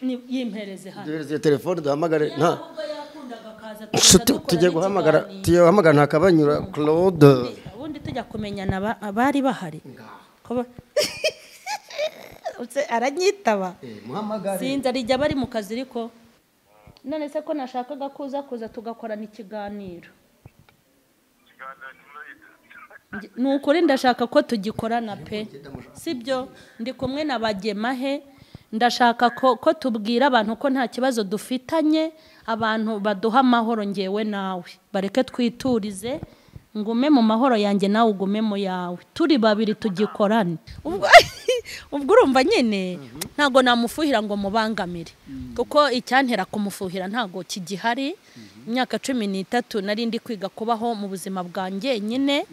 yimpereze hano duhereze telefone duhamagare nta ahubwo yakundaga kaza tujye guhamagara ntakabanyura Claude ubundi tujya kumenyana abari bahari aranyitaba sinzi arijya bari mu kazi ariko none se ko nashakaga kuza tugakorana ikiganiro nukuri ndashaka ko tugikorana pe sibyo ndi kumwe na bagemahe ndashaka ko tubwira abantu ko nta kibazo dufitanye abantu baduha amahoro ngewe nawe bareke twiturize ngume mu mahoro yanjye nawe ugume mu yawe turi babiri tugikorane ubwo urumva nyine ntago namufuhira ngo mubangamire kuko icyantera kumufuhira ntago kigihari imyaka 13 nari ndi kwiga kubaho mu buzima bwanjye nyine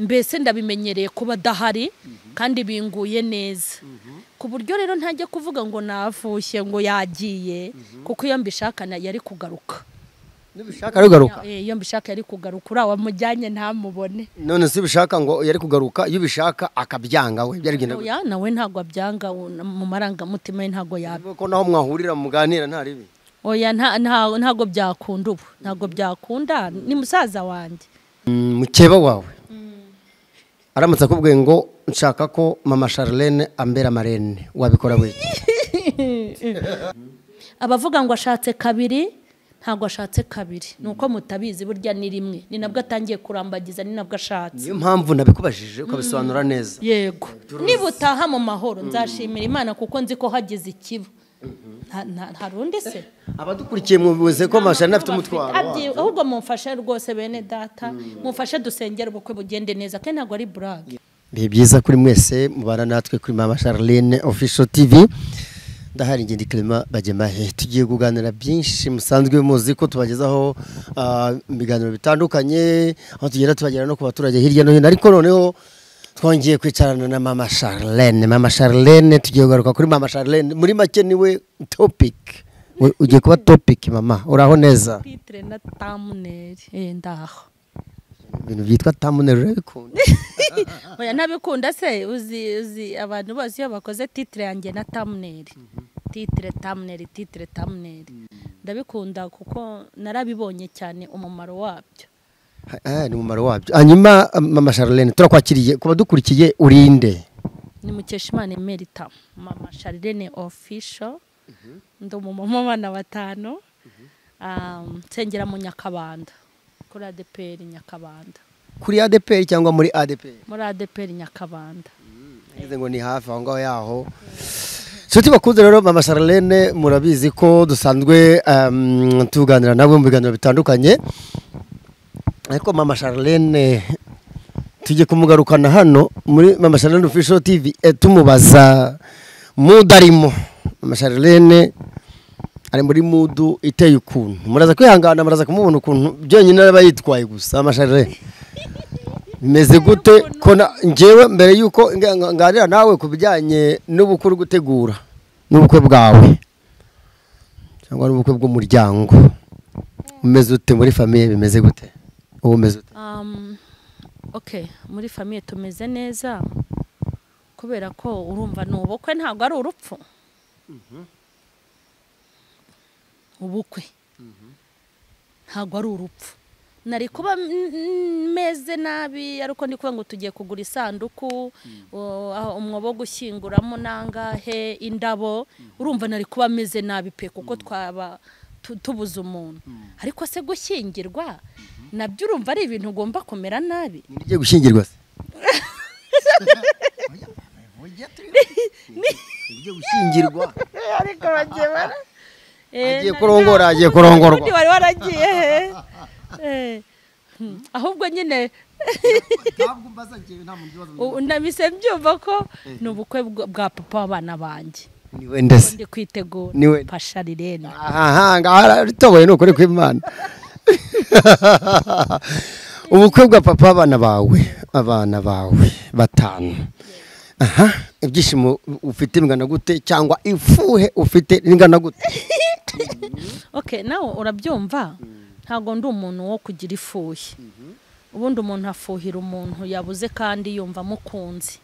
mbese ndabimenyereye kuba dahari kandi binguye neza ku buryo rero ntajye kuvuga ngo navushye ngo yagiye kuko iyo mbishaka yari kugaruka nibishaka rugaruka iyo mbishaka yari kugaruka urawa mujyanye ntamubone none se bishaka ngo yari kugaruka iyo bishaka akabyanga we byarigenda oya nawe ntago abyanga mu maranga mutima ntago yabe ko naho mwahurira muganira nta ribi oya ntago byakunda ubu ntago byakunda ni musaza wanjye mukeba wawe aramutse akubwiye ngo nshaka ko mama Charlene ambera marene wabikora we abavuga ngo ashatse kabiri ntago ashatse kabiri nuko mutabizi burya ni rimwe ni nabwo atangiye kurambagiza ni nabwo ashatse niyo mpamvu nabikubajije ukabisobanura neza yego niba utaha mu mahoro nzashimira Imana kuko nzi ko hagize ikiba nta rundi se abadukurikiye mubivuze ko Charlene afite umutwaro ahubwo mumfashe rwose bene data mumfashe dusengera ubukwe bugende neza kandi ntago ari brag bihe byiza kuri mwese mubana natwe kuri mama Charlene official TV ndahari ngende Clement bagemahe tugiye kuganira byinshi musanzwe muzi ko tubagezaho ibiganiro bitandukanye aho tugera tubagera no ku baturage hirya no hino ariko noneho twongeye kwicarana na mama Charlene tugiye kugaruka kuri mama Charlene muri make niwe topic ugiye kuba topic mama uraho neza titre na thumbnail ndaho ibintu byitwa thumbnail urabikunda oya nabikunda se uzi abantu bose iyo bakoze titre yanjye na thumbnail titre thumbnail ndabikunda kuko narabibonye cyane umumaro wabyo ni umumaro wabyo hanyuma mama Charlene turakwakiriye kuba dukurikiye urinde ni Mukeshimana Emerita mama Charlene official ndo umumama bana batano nsengera mu Nyakabanda kuri ADPR Nyakabanda kuri ADPR cyangwa muri ADPR muri ADPR Nyakabanda ngize ngo ni hafi aho ngaho yaho Nshuti bakunze rero mama Charlene murabizi ko dusanzwe tuganira nabo mu biganiro bitandukanye ariko mama Charlene tujye kumugarukana hano muri mama Charlene official TV tumubaza mudarimo mama Charlene ari muri mudu iteye ukuntu muraza kwihangana muraza kumubona ukuntu byonyine araba yitwaye gusa mama Charlene meze gute ko ngewe mbere yuko nganira nawe kubijyanye n'ubukuru gutegura n'ubukwe bwawe cyangwa n'ubukwe bw'umuryango umeze ute muri famille bimeze gute ubu umeze ute okay muri famille tumeze neza kubera ko urumva n'ubukwe ntabwo ari urupfu ubukwe ntabwo ari urupfu nari kuba meze nabi ariko ndi kuvuga ngo tugiye kugura isanduku umwobo gushyinguramo nangahe indabo urumva nari kuba meze nabi pe kuko twaba tubuze umuntu ariko se gushyingirwa nabyo urumva ari ibintu ugomba kumera nabi ngiye gushyingirwa se ngiye gushyingirwa ariko bagiye bara agiye kurongorwa wari waragiye ahubwo nyine nabise mbyumva ko ni ubukwe bwa papa w'abana banjye niwe ndetse ndi kwitegura Charlene ngaha ritoboye ni ukuri kw'Imana ubukwe bwa papa abana bawe batanu ibyishimo ufite bingana gute cyangwa ifuhe ufite bingana gute okay nawe urabyumva ntago ndi umuntu wo kugira ifuhe ubundi umuntu afuhira umuntu yabuze kandi yumva mukunzi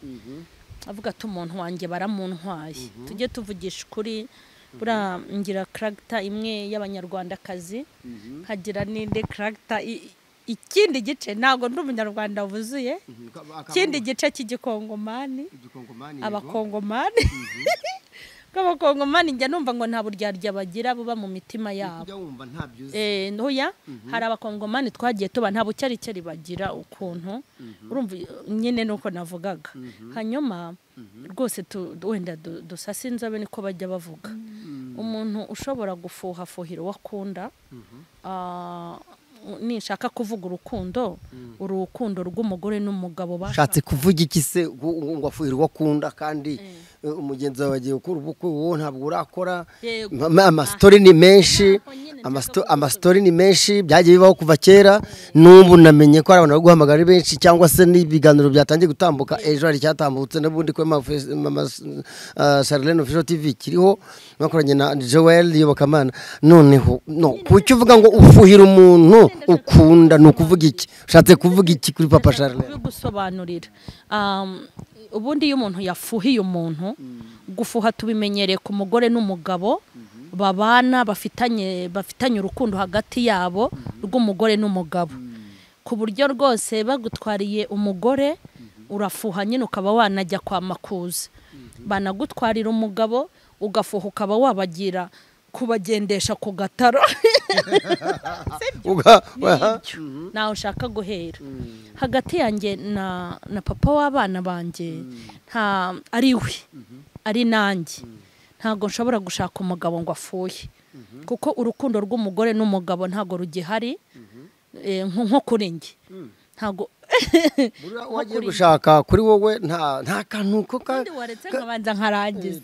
avuga ati umuntu wanjye baramuntwaye tujye tuvugisha kuri bura ngira character imwe y'abanyarwandakazi hagira n'indi character ikindi gice ntago ndi umunyarwanda wuzuye ikindi gice cy'igikongomani abakongomani abakongomani njya numva ngo nta buryarya bagira buba mu mitima yabo ntoya hari abakongomani twagiye tuba nta bucyaricari bagira ukuntu urumva nyine nuko navugaga hanyuma rwose wenda dusasa inzobe niko bajya bavuga umuntu ushobora gufuhira wakunda nishaka kuvuga urukundo rw'umugore n'umugabo bashatse kuvuga iki se ngo afuhira wakunda kandi umugenzi wawe agiye gukora ubukwe wowe ntabwo urakora amastori ni menshi amastori ni menshi byagiye bibaho kuva kera n'ubu namenye ko ari abantu baguhamagara ari benshi cyangwa se n'ibiganiro byatangiye gutambuka ejo hari cyatambutse n'ubundi ko mama Charlene official TV kiriho bakoranye na Joel Yobokamana noneho kuki uvuga ngo ufuhira umuntu ukunda nukuvuga iki ushatse kuvuga iki kuri papa Charlene gusobanurira ubundi iyo umuntu yafuhiye umuntu gufuha tubimenyereye ku mugore n'umugabo babana bafitanye urukundo hagati yabo rw'umugore n'umugabo ku buryo rwose bagutwariye umugore urafuha nyine ukaba wanajya kwa makuza banagutwarira umugabo ugafuha ukaba wabagira kubagendesha ku gataro nawe ushaka guhera hagati yanjye na papa w'abana banjye nta ari we ari nanjye ntago nshobora gushaka umugabo ngo afuye kuko urukundo rw'umugore n'umugabo ntago rugihari nko kuri njye ntago wagiye gushaka kuri wowe nta kantu ko kandi waretse nkabanza nkarangiza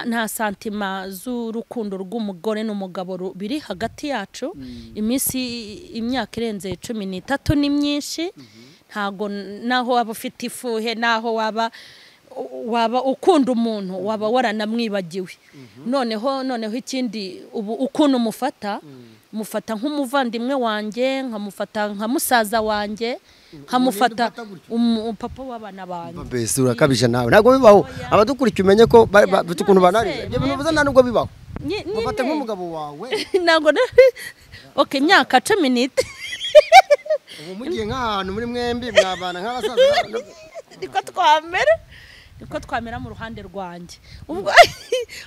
nta santima z'urukundo rw'umugore n'umugabo biri hagati yacu imyaka irenze 13 ni myinshi ntago naho waba ufite ifuhe naho waba ukunda umuntu waba waranamwibagiwe noneho ikindi ubu ukuntu mufata nk'umuvandimwe wanjye nkamufata nka musaza wanjye nkamufata papa w'abana banjye mbese urakabije nawe ntago bibaho abadukurikiye umenye ko bafite ukuntu banarije ibyo bintu bivuze nta nubwo bibaho mufate nk'umugabo wawe ntago okay imyaka 10 ubu mugiye nk'ahantu muri mwembi mwabana nk'abasaza niko twamera mu ruhande rwanjye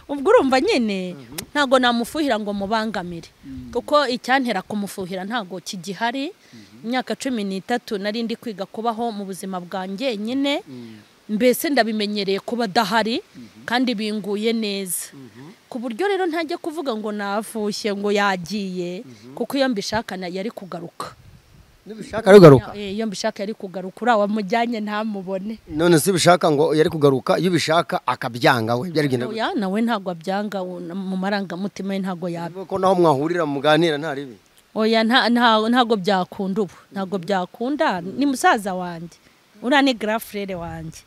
ubwo urumva nyine ntago namufuhira ngo mubangamire kuko icyantera kumufuhira ntago kigihari imyaka 13 nari ndi kwiga kubaho mu buzima bwanjye nyine mbese ndabimenyereye kuba dahari kandi binguye neza ku buryo rero ntajye kuvuga ngo nafushye ngo yagiye kuko iyo mbishaka yari kugaruka nibishaka rugaruka iyo mbishaka yari kugaruka urawa mujyanye ntamubone none se bishaka ngo yari kugaruka iyo bishaka akabyanga we byarigenda nawe ntago abyanga mu maranga mutima ntago yabe ko naho mwahurira muganira nta ribi oya ntago byakunda ubu ntago byakunda ni musaza wanjye ura ni grafrere wanjye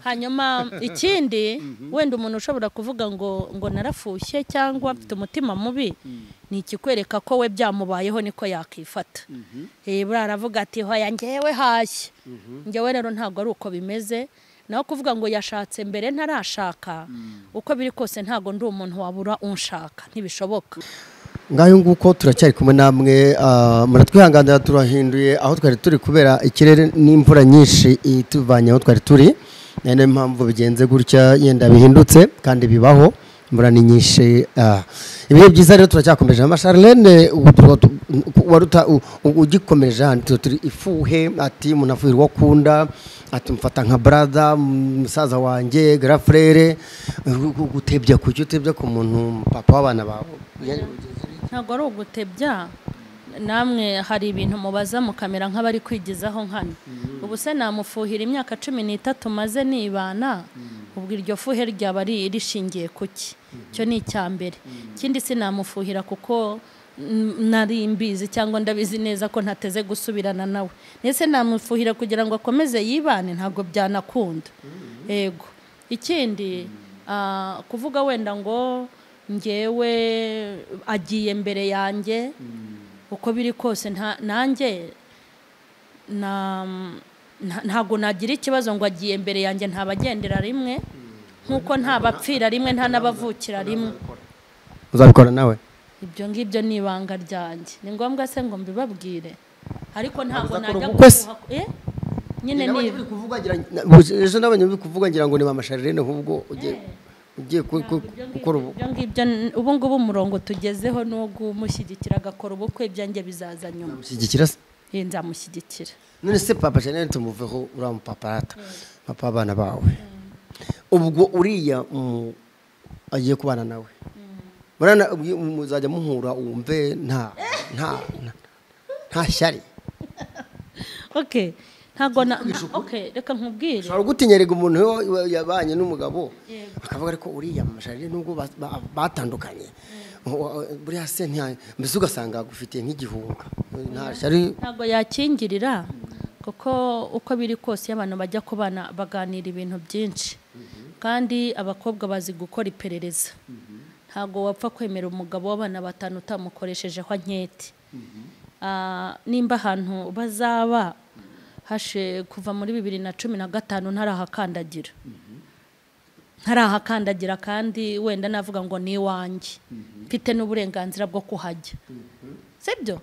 hanyuma ikindi wenda umuntu ushobora kuvuga ngo narafushye cyangwa afite umutima mubi ni ikikwereka ko we byamubayeho niko yakifata buravuga ati hoya ngewe hashye ngewe rero ntago ari uko bimeze naho kuvuga ngo yashatse mbere ntarashaka uko biri kose ntago ndi umuntu wabura unshaka ntibishoboka ngayo nguko turacyari kumwe namwe muratwihanganira turahinduye aho twari turi kubera ikirere n'imvura nyinshi ituvanye aho twari turi niyo mpamvu bigenze gutya yenda bihindutse kandi bibaho imvura ni nyinshi ibihe byiza rero turacyakomeje na Charlene ugikomeje hano turi ifuhe ati munafuhira wakunda ati mfata nka brother musaza wanjye grafrere gutebya kucyo utebya ku muntu papa w'abana bawe ntago ari ugutebya namwe hari ibintu mubaza mukamera nk'abari kwigizaho nkana ubu se namufuhira imyaka 13 maze nibana ubwo iryo fuhe ryaba rishingiye kuki cyo ni icyambere kindi se namufuhira kuko nari mbizi cyangwa ndabizi neza ko ntateze gusubirana nawe nese namufuhira kugira ngo akomeze yibane ntago byanakunda yego ikindi kuvuga wenda ngo ngewe agiye mbere yanjye uko biri kose nanjye ntago nagira ikibazo ngo agiye mbere yanjye ntabagendera rimwe nkuko nta bapfira rimwe nta n'abavukira rimwe. uzabikora nawe? Ibyo ngibyo ni ibanga ryanjye, ni ngombwa se ngo mbibabwire? Ariko ntabwo najya nyine ni ejo n'abanye bikuvuga ngira ngo ni mama Charlene ahubwo ugiye gukora ubu ngubu umurongo tugezeho no gumushyigikira agakora ubukwe byanjye bizaza nyuma. Mushyigikira se? Nzamushyigikira. None se papa Charlene tumuveho uramupaparata papa abana bawe ubwo uriya agiye kubana nawe barana muzajya muhura wumve nta shyari? Okay, ntago okay, reka nkubwire. Ushobora gutinyerega umuntu yabanye n'umugabo akavuga ariko uriya mama Charlene nubwo batandukanye buriya se mbese ugasanga gufitiye nk'igihunga nta shyari. Ntago yakingirira kuko uko biri kose abantu bajya kubana baganira ibintu byinshi kandi abakobwa bazi gukora iperereza. Ntago wapfa kwemera umugabo w'abana batanu utamukoresheje kwa nketi. Nimba ahantu bazaba hashe kuva muri 2015 ntarahakandagira kandi wenda navuga ngo ni wanjye mfite n'uburenganzira bwo kuhajya, sibyo?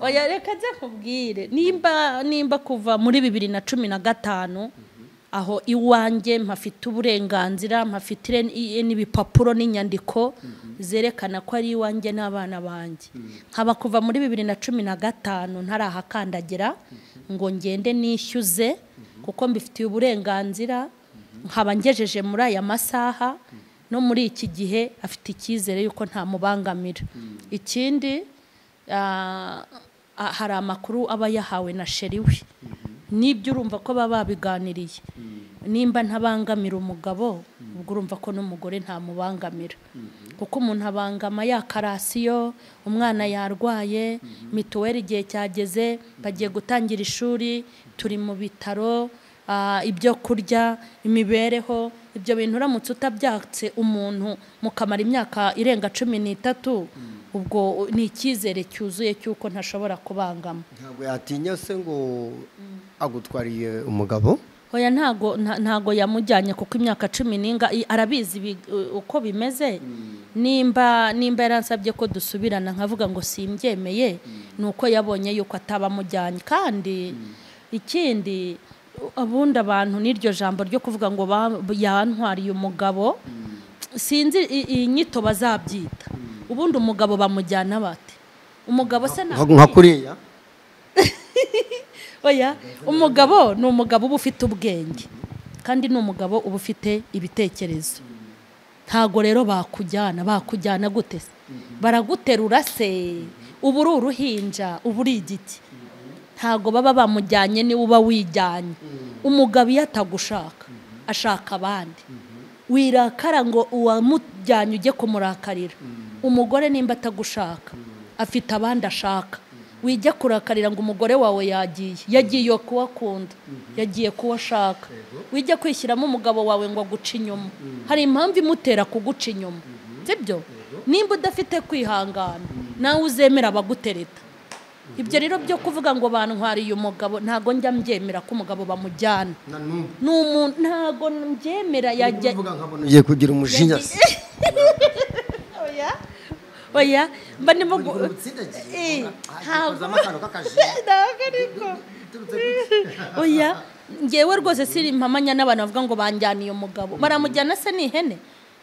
Oya reka nze kubwire, nimba kuva muri 2015 aho iwanjye mpafite uburenganzira, mpafite n'ibipapuro n'inyandiko zerekana ko ari iwanjye n'abana banjye. Nkaba kuva muri 2015 ntarahakandagira ngo ngende nishyuze kuko mbifitiye uburenganzira, nkaba ngejeje muri aya masaha no muri iki gihe afite icyizere yuko nta mubangamira. Ikindi hari amakuru aba yahawe na sheriwe, nibyo urumva ko baba babiganiriye. Nimba ntabangamira umugabo ubwo urumva ko n'umugore nta mubangamira, kuko umuntu abangama ya karasiyo, umwana yarwaye, mituweli igihe cyageze, bagiye gutangira ishuri, turi mu bitaro, ibyo kurya, imibereho, ibyo bintu uramutse utabyatse umuntu mukamara imyaka irenga 13 ubwo ni icyizere cyuzuye cyuko ntashobora kubangama. Ntabwo yatinya se ngo agutwariye umugabo? Oya ntago yamujyanye kuko imyaka 10 arabizi uko bimeze. Nimba yaransabye ko dusubirana nkavuga ngo simbyemeye nuko yabonye yuko atabamujyanye. Kandi ikindi abundi abantu n'iryo jambo ryo kuvuga ngo yantwariye umugabo sinzi inyito bazabyita. Ubundi umugabo bamujyana bate? Umugabo se nka kuriya? Oya, umugabo ni umugabo uba ufite ubwenge kandi ni umugabo uba ufite ibitekerezo. Ntago rero bakujyana gute se? Baraguterura se ubu uri uruhinja, ubu uri igiti. Ntago baba bamujyanye ni uba wijyanye. Umugabo iyo atagushaka ashaka abandi, wirakara ngo uwamujyanye ujye kumurakarira. Umugore nimba atagushaka afite abandi ashaka, wijya kurakarira ngo umugore wawe yagiye kuwakunda, yagiye kuwashaka. Wijya kwishyiramo umugabo wawe ngo aguca inyuma, hari impamvu imutera kuguca inyuma, sibyo? Nimba udafite kwihangana nawe uzemera abagutereta. Ibyo rero byo kuvuga ngo bantwariye umugabo ntago njya mbyemera ko umugabo bamujyana. N'umuntu ntago mbyemera yajya kuvuga nkabona ugiye kugira umushinja. Oya mba ndimo oya ngewe rwose siri impamanya n'abantu bavuga ngo banjyaniye umugabo. Baramujyana se ni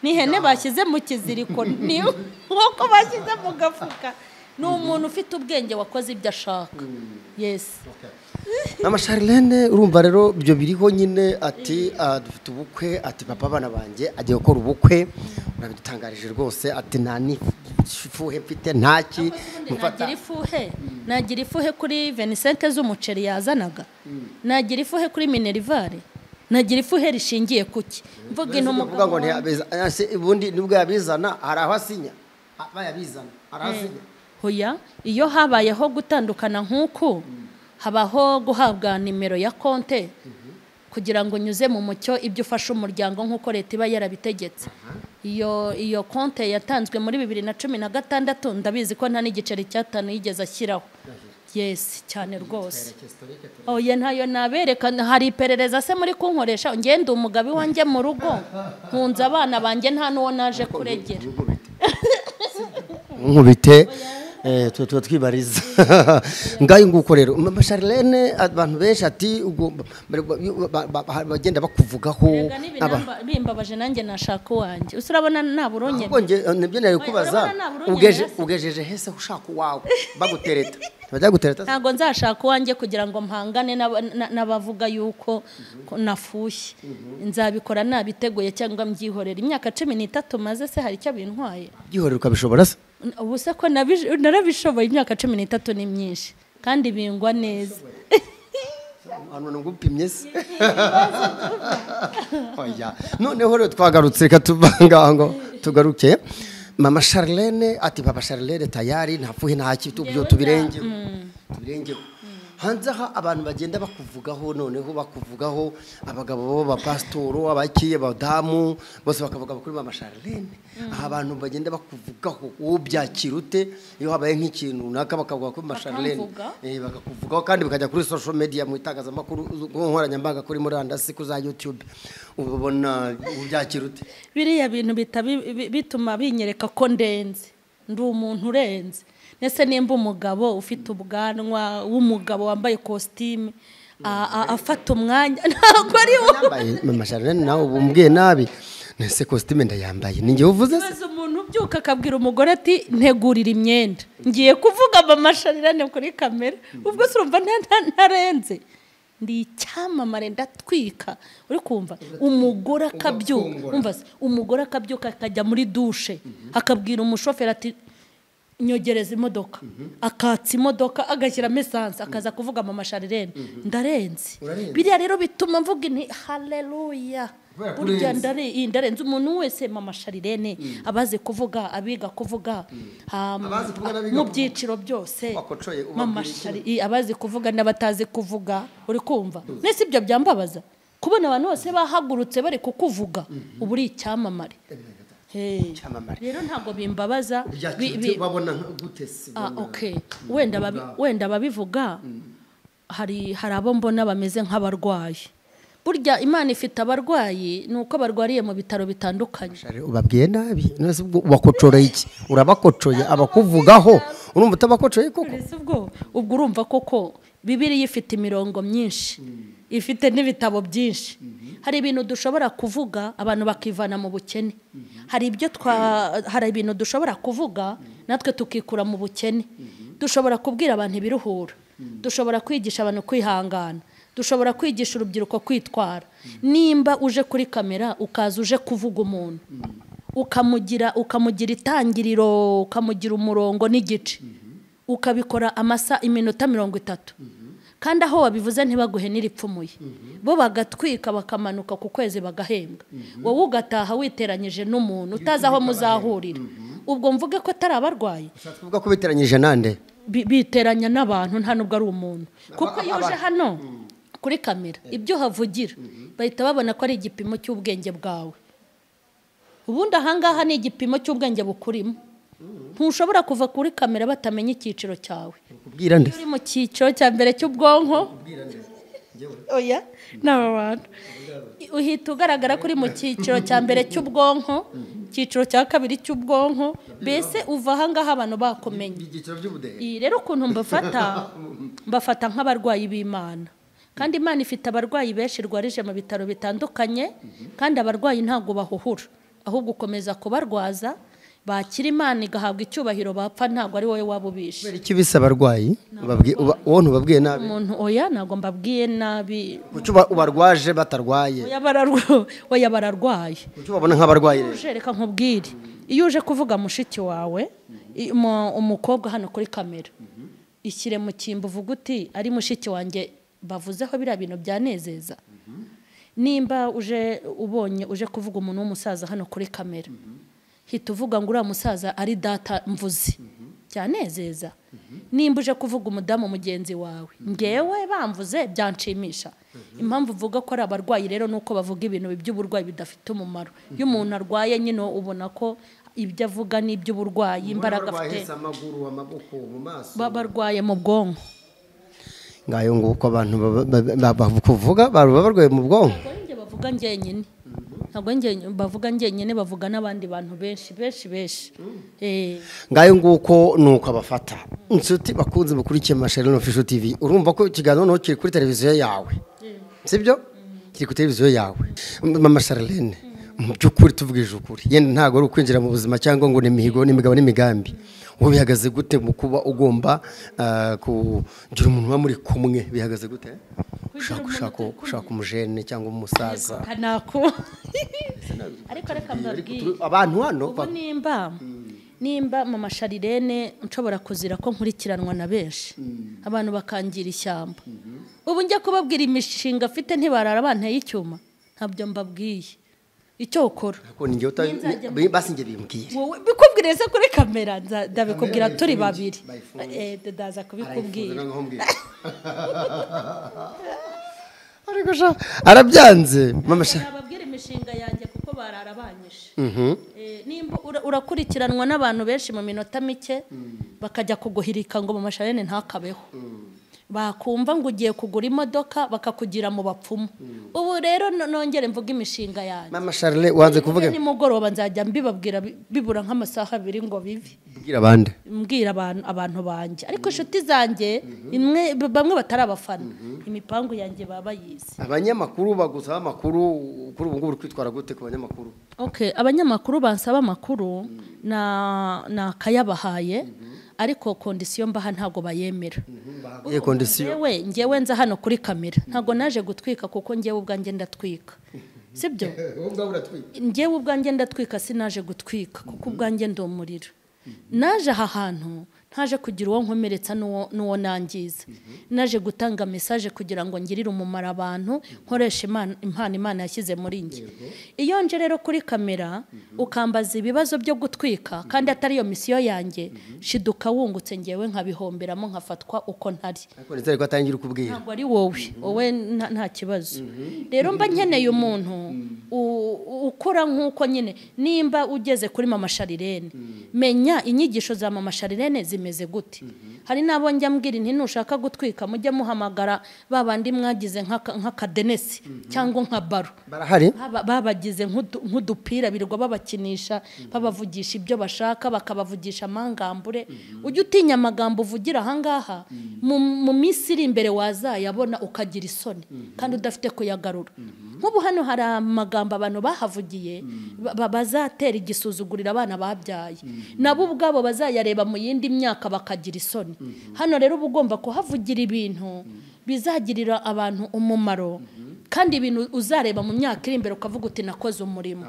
ihene bashyize mu kiziriko, ni uko bashyize mu gafuka. Ni umuntu ufite ubwenge wakoze ibyo ashaka. Yes. Mama Charlene urumva rero ibyo biriho nyine ati dufite ubukwe, ati papa abana banjye agiye gukora ubukwe, urabidutangarije rwose, ati nta nifuhe mfite ntaki nagira ifuhe kuri 25 z'umuceri yazanaga, nagira ifuhe kuri minerivare, nagira ifuhe rishingiye kuki? Mvuga into muvuga ngo ntiyabiza ubundi nibwo yabizana, hari aho asinya bayabizana arasinya. Hoya iyo habayeho gutandukana nk'uko habaho guhabwa nimero ya konte kugira ngo nyuze mu mucyo ibyo ufasha umuryango nk'uko leta iba yarabitegetse. Iyo konte yatanzwe muri 2016 ndabizi ko nta n'igiceri cyatanu yigeze ashyiraho, yes cyane rwose oya ntayo nabereka hari iperereza se muri kunkoresha ngende umugabi wanjye mu rugo nkunze abana banjye nta nuwo naje kuregera nkubite tuba twibariza ngaho nguko rero mama Charlene abantu benshi ati bagenda bakuvugaho bimbabaje nanjye nashaka uwanjye urabona naburonye nibyo nari kubaza ugejeje hese ushaka uwawe bagutereta ntago nzashaka uwanjye kugira ngo mpangane n'abavuga yuko nafushye nzabikora nabiteguye cyangwa mbyihorera imyaka 13 maze se hari icyo bintwaye byihorera ukabishobora se ubu se ko narabishoboye imyaka 13 ni myinshi kandi bingwa neza hano ngupimye se oya noneho rero twagarutse reka tubanga ngo tugaruke mama Charlene ati papa Charlene tayari ntafuhe ntaki tubyo tubirenge hanze aha abantu bagenda bakuvugaho noneho bakuvugaho abagabo b'abapastoro abakiye badamu bose bakavuga kuri mama Charlene aha abantu bagenda bakuvugaho ubyakirute iyo habaye nk'ikintu naka bakavuga kuri mama Charlene bakakuvugaho kandi bakajya kuri social media mu itangazamakuru nkoranyambaga kuri murandasi ku za YouTube ubona ubyakirute biriya bintu bituma binyereka ko ndenze ndi umuntu urenze nese nimba umugabo ufite ubwanwa w'umugabo wambaye costume afata umwanya ntabwo ari yambaye mama Charlene nawe umbwiye nabi nese costume ndayambaye ninge uvuze se umuntu ubyuka akabwira umugore ati ntegurira imyenda ngiye kuvuga mama Charlene kuri kamera ubwo se urumva ntarenze ndi icyamamare ndatwika uri kumva umugore akabyuka umva se umugore akabyuka akajya muri douche akabwira umushoferi ati nyogereza imodoka akatsa imodoka agashyira essence akaza kuvuga mama Charlene ndarenze biriya rero bituma mvuga nti haleluya burya ndarenze umuntu wese mama Charlene abaze kuvuga abiga kuvuga mu byiciro byose mama Charlene abaze kuvuga n'abatazi kuvuga uri kumva nese ibyo byambabaza kubona abantu bose bahagurutse bari kukuvuga uburi icyamamare rero ntago bimbabaza babona gutese okay wenda babivuga hari abo mbona bameze nk'abarwayi burya Imana ifite abarwayi nuko barwariye mu bitaro bitandukanye ubabwiye nabi nose wakocoreye iki urabakocoye abakuvugaho urumva utabakocoye koko ubwo urumva koko Bibiliya ifite imirongo myinshi ifite n'ibitabo byinshi hari ibintu dushobora kuvuga abantu bakivana mu bukene hari ibintu dushobora kuvuga natwe tukikura mu bukene dushobora kubwira abantu ibiruhura dushobora kwigisha abantu kwihangana dushobora kwigisha urubyiruko kwitwara nimba uje kuri kamera ukaza uje kuvuga umuntu ukamugira itangiriro ukamugira umurongo n'igice ukabikora iminota 30 kandi aho wabivuze ntibaguhe n'iripfumuye bo bagatwika bakamanuka ku kwezi bagahembwa wowe ugataha witeranyije n'umuntu utazi aho muzahurira ubwo mvuge ko atari abarwayi uvuga ko biteranyije nande biteranya n'abantu nta nubwo ari umuntu kuko iyo uje hano kuri kamera ibyo havugira bahita babona ko ari igipimo cy'ubwenge bwawe ubundi ahangaha ni igipimo cy'ubwenge bukurimo ntushobora kuva kuri kamera batamenya icyiciro cyawe ubwira nde uri mu cyiciro cya mbere cy'ubwonko oya n'abantu uhita ugaragara kuri mu cyiciro cya mbere cy'ubwonko icyiciro cya kabiri cy'ubwonko mbese uva ahangaha abantu bakomenye rero ukuntu mbafata nk'abarwayi b'Imana kandi Imana ifite abarwayi benshi rwarije mu bitaro bitandukanye kandi abarwayi ntago bahuhura ahubwo ukomeza kubarwaza bakira Imana igahabwa icyubahiro bapfa ntago ari wowe wabubisha iki bisa abarwayi wowe ntubabwiye nabi umuntu oya nago mbabwiye nabi kucyo ubarwaje batarwaye oya bararwaye kucyo babona nk'abarwayi rero reka nkubwire iyo uje kuvuga mushiki wawe umukobwa hano kuri kamera ishyire mu kimbo uvuga uti ari mushiki wanjye bavuzeho biriya bintu byanezeza nimba uje kuvuga umuntu w'umusaza hano kuri kamera hita uvuga ngo uriya musaza ari data mvuze byanezeza nimba uje kuvuga umudamu mugenzi wawe ngewe bamvuze byanshimisha impamvu uvuga ko ari abarwayi rero nuko bavuga ibintu by'uburwayi bidafite umumaro iyo umuntu arwaye nyine ubona ko ibyo avuga n'iby'uburwayi imbaraga afite amaguru amaboko mu maso babarwaye mu bwonko ngayo nguko abantu bavuga barwaye mu bwonko njye bavuga ngenyine ntabwo bavuga ngenyine bavuga n'abandi bantu benshi ngayo nguko nuko abafata inshuti bakunze mukurikiye Charlene Official TV urumva ko ikiganiro no kiri kuri televiziyo yawe sibyo kiri kuri televiziyo yawe mama Charlene mu by'ukuri tuvugije ukuri yenda ntago ari ukwinjira mu buzima cyangwa ngo n'imihigo n'imigabo n'imigambi ubu bihagaze gute mu kuba ugomba kugira umuntu muri kumwe bihagaze gute ushaka umujene cyangwa umusaza kanako ariko reka mbabwire abantu hano nimba mama Charlene nshobora kuzira ko nkurikiranwa na benshi abantu bakangira ishyamba ubu njya kubabwira imishinga afite ntibarara banteye icyuma ntabyo mbabwiye icyo ukora basinge bimbwiye wowe bikubwire se kuri kamera ndabikubwira turi babiri ndaza kubikubwira ariko arabyanze mama ababwira imishinga yanjye kuko barara banyishe nimba urakurikiranwa n'abantu benshi mu minota mike bakajya kuguhirika ngo mama Charlene ntakabeho bakumva ngo ugiye kugura imodoka bakakugira mu bapfumu ubu rero nongere mvuga imishinga yanjye mama Charlene wanze kuvuga ni mugoroba nzajya mbibabwira bibura nk'amasaha 2 ngo bive mbwira abantu banjye ariko inshuti zanjye bamwe batarabafana imipangu yanjye baba yize abanyamakuru bagusaba amakuru kuri ubu ngubu kwitwara gute ku banyamakuru abanyamakuru bansaba amakuru na kayabahaye ariko kondisiyo mbaha ntago bayemera ngewe nza hano kuri kamera ntago naje gutwika kuko ngewe ubwanjye ndatwika sibyo ngewe ubwanjye ndatwika sinaje gutwika kuko ubwanjye ndomurira naje aha hantu ntaje kugira uwo nkomeretsa n'uwo nangiza naje gutanga message kugira ngo ngirire umumaro abantu nkoresha impano Imana yashyize muri nge iyo nje rero kuri kamera ukambaza ibibazo byo gutwika kandi atari yo misiyo yanjye shiduka wungutse ngewe nkabihomberamo nkafatwa uko ntari ariko nizere ko atangira ukubwira ntabwo ari wowe nta kibazo rero mba nkeneye umuntu ukora nkuko nyine nimba ugeze kuri mama Charlene menya inyigisho za mama Charlene zimeze gute hari nabo njya mbwira nti nushaka gutwika mujye muhamagara babandi mwagize nk'akadenesi cyangwa nka baro barahari babagize nk'udupira birirwa babakinisha babavugisha ibyo bashaka bakabavugisha amangambure ujye utinya amagambo uvugira ahangaha mu minsi iri imbere wazayabona ukagira isoni kandi udafite kuyagarura nk'ubu hano hari amagambo abantu bahavugiye bazatera igisuzugurira abana babyaye nabo ubwabo bazayareba mu yindi myaka bakagira isoni hano rero uba ugomba kuhavugira ibintu bizagirira abantu umumaro kandi ibintu uzareba mu myaka iri imbere ukavuga uti nakoze umurimo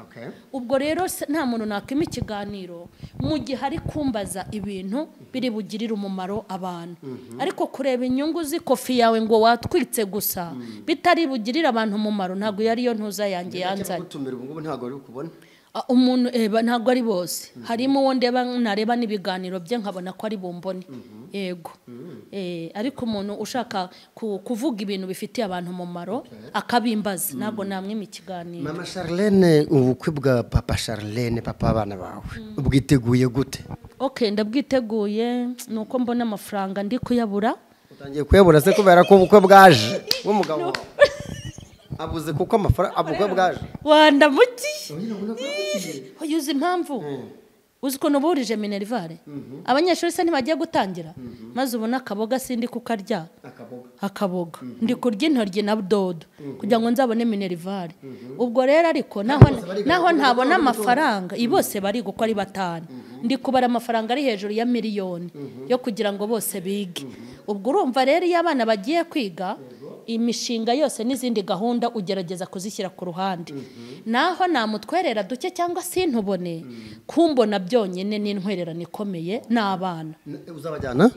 ubwo rero nta muntu nakima ikiganiro mu gihe ari kumbaza ibintu biri bugirire umumaro abantu ariko kureba inyungu z'ikofi yawe ngo watwitse gusa bitari bugirire abantu umumaro ntabwo yari yo ntuza yanjye yanzanye umuntu ntabwo ari bose harimo uwo nareba n'ibiganiro bye nkabona ko ari bumbone yego ariko umuntu ushaka kuvuga ibintu bifitiye abantu umumaro akabimbaza ntabwo namwima ikiganiro mama Charlene ubukwe bwa papa Charlene papa abana bawe ubwiteguye gute ndabwiteguye nuko mbona amafaranga ndi kuyabura utangiye kuyabura se kubera ko ubukwe bwaje w'umugabo abuze kuko amafaranga abukwe bwaje wanda muti uyuze impamvu uzi ko nuburije minerivare abanyeshuri se ntibagiye gutangira maze ubona akaboga sindi kukarya akaboga ndi kurya intoryi na dodo kugira ngo nzabone minerivare ubwo rero ariko naho ntabona amafaranga bose bari gukora ari 5 ndi kubara amafaranga ari hejuru ya miliyoni yo kugira ngo bose bige ubwo urumva rero iyo abana bagiye kwiga imishinga yose n'izindi gahunda ugerageza kuzishyira ku ruhande naho namutwerera duke cyangwa sintubone kumbona byonyine n'intwererano ikomeye n'abana uzabajyana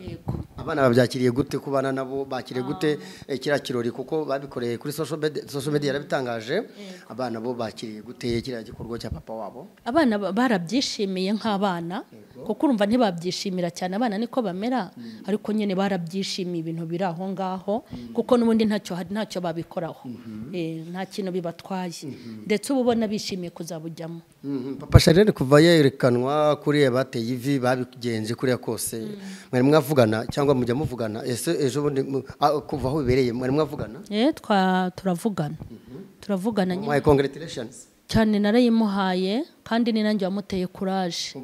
abana babyakiriye gute kubana nabo bakiriye gute kiriya kirori kuko babikoreye kuri social media yarabitangaje abana bo bakiriye gute kiriya gikorwa cya papa wabo abana barabyishimiye nk'abana kuko urumva ntibabyishimira cyane abana niko bamera ariko nyine barabyishimiye ibintu biri aho ngaho kuko n'ubundi ntacyo babikoraho nta kintu bibatwaye ndetse ubu ubona bishimiye kuzabujyamo. Papa Charlene kuva yerekanwa kuri bateye ivi babigenje kuriya kose mwari mwavugana cyangwa mujya muvugana ese ejo bundi kuva aho bibereye mwari mwavugana? Turavugana nyine. My congratulations. Cyane narayimuhaye kandi ni nanjye wamuteye courage.